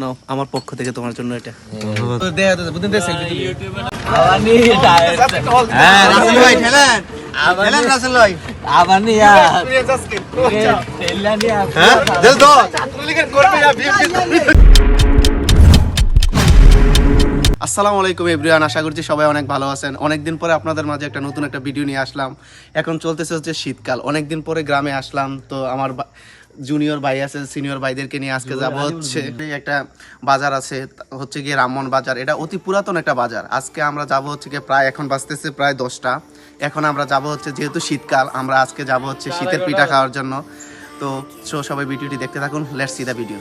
নাও আমার পক্ষ থেকে তোমার জন্য এটা। আসসালামু আলাইকুম এভরিওয়ান, আশা করছি সবাই অনেক ভালো আছেন। অনেকদিন পরে আপনাদের মাঝে একটা নতুন একটা ভিডিও নিয়ে আসলাম। এখন চলতেছে হচ্ছে শীতকাল, অনেকদিন পরে গ্রামে আসলাম। তো আমার জুনিয়র ভাই আছে, সিনিয়র ভাইদেরকে নিয়ে আজকে যাব হচ্ছে একটা বাজার আছে, হচ্ছে গিয়ে রামমোহন বাজার। এটা অতি পুরাতন একটা বাজার। আজকে আমরা যাব হচ্ছে গিয়ে প্রায় এখন বাজতেছে প্রায় 10টা। এখন আমরা যাব হচ্ছে, যেহেতু শীতকাল, আমরা আজকে যাব হচ্ছে শীতের পিঠা খাওয়ার জন্য। তো সবাই ভিডিওটি দেখতে থাকুন। Let's see the video.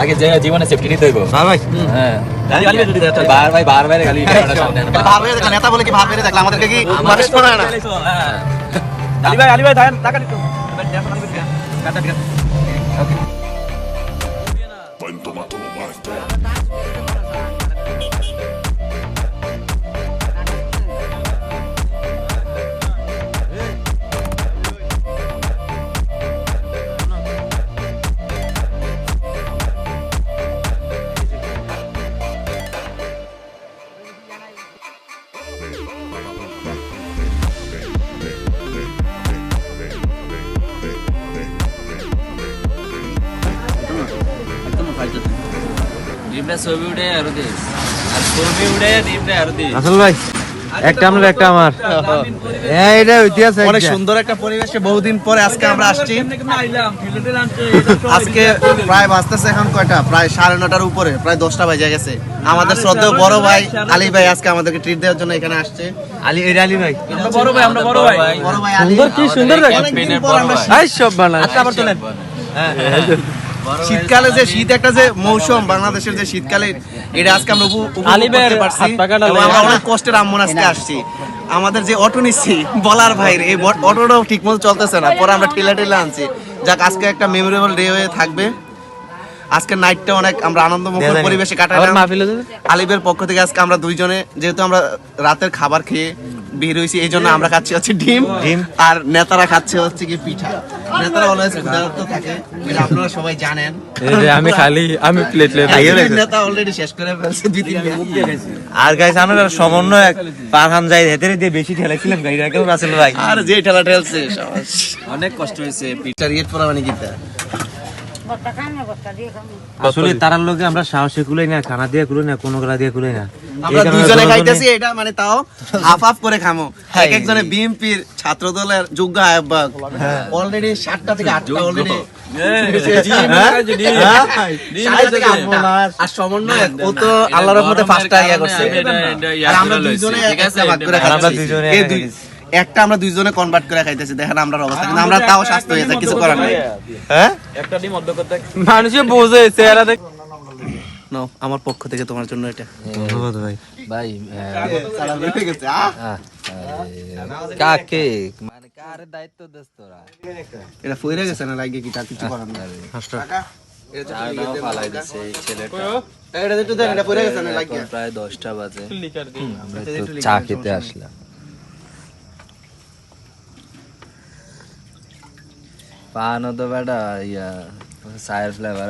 আগে যে জীবনে সেফটি নিতে হইব ভাই। হ্যাঁ বার খালি নেতা বলে কি ভাব মেরে দেখলাম, আমাদেরকে কি মানুষ মনে হয় না? আলী ভাই টাকা দিত ওকে। ছবি উঠে আর ছবি উঠে আসল ভাই একটা আমরা একটা আমার এটা ইতিহাস। অনেক সুন্দর একটা পরিবেশে বহুদিন পরে আজকে আমরা আসছি। আজকে প্রায় বাজতেছে এখন কয়টা, প্রায় 9:30টার উপরে, প্রায় 10টা বাজে গেছে। আমাদের শ্রদ্ধেয় বড় ভাই আলী ভাই আজকে আমাদেরকে ট্রিট দেওয়ার জন্য এখানে আসছে। আলী ভাই বড় ভাই আলী, সুন্দর, কি সুন্দর সব বানা আবার চলেন। শীতকালে যে শীত একটা যে মৌসুম, বাংলাদেশের যে শীতকালে, এটা আজকে আমরা উপভোগ করতে পারছি। এবং আমরা অনেক কষ্টের রামমোহন আজকে আসছি। আমাদের যে অটো নিচ্ছি বলার ভাইয়ের, এই অটোটাও ঠিক মতো চলতেছে না, পরে আমরা ঠেলা আনছি। যাক, আজকে একটা মেমোরেবল ডে হয়ে থাকবে। আজকে নাইটটা অনেক আমরা আনন্দমুখর পরিবেশে কাটালাম। আলিবের পক্ষ থেকে আজকে আমরা দুইজনে, যেহেতু আমরা রাতের খাবার খেয়ে বের হয়েছি, এই জন্য আমরা খাচ্ছি হচ্ছে ডিম, আর নেতারা খাচ্ছে হচ্ছে কি পিঠা। নেতারা অলওয়েজ ক্ষুধার্ত থাকে, এটা আপনারা সবাই জানেন। আমি প্লেট নেতা অলরেডি শেষ করে ফেলছে 2-3 মিনিট। আর গাইস আমরা সমন্বয় পারহাম যাই হেতেরে দিয়ে বেশি ঠেলাইছিলাম গাইরা কেউ আসল ভাই। আর যে ঠেলা ঠেলছে অনেক কষ্ট হয়েছে পিঠা রিয়েট পড়া মানে কিটা। আসলে তারার লোকে আমরা সাহসে কুলাই না, খানা দিয়ে কুলাই না, কোনো গলা দিয়ে কুলাই না। আমরা দুইজনে খাইতেছি, এটা মানে তাও হাফ করে খামো। এক একজনে বিএনপির ছাত্র দলের যোগ্য আহ্বায়ক, অলরেডি 7টা থেকে 8টা অলরেডি। আর সমন্বয় ও তো আল্লাহর রহমতে 5টা ইয়া করছে। আর আমরা দুইজনে একটা ভাগ করে খাইতেছি। একটা আমরা দুইজনে কনভার্ট করে খাইতেছি। দেখেন আমরা অবস্থা, কিন্তু আমরা তাও স্বাস্থ্য হয়ে যায়, কিছু করার নাই। হ্যাঁ, একটা ডিম অর্ধ করতে মানুষে বোঝে চেহারা দেখ। নাও আমার পক্ষ থেকে তোমার জন্য এটা। ধন্যবাদ ভাই। ভাই সালাম হয়ে গেছে। কাকে মানে কার দায়িত্ব দেস তোরা? এটা ফইরা গেছে না, লাগে কি, তার কিছু করার নাই। টাকা চাটাও ফালাই দিছে এই ছেলেটা। এটা একটু দেন, এটা ফইরা গেছে না, লাগে। প্রায় 10টা বাজে আমরা তো চা খেতে আসলাম। পানো তো বেটা ইয়া সায়ের ফ্লেভার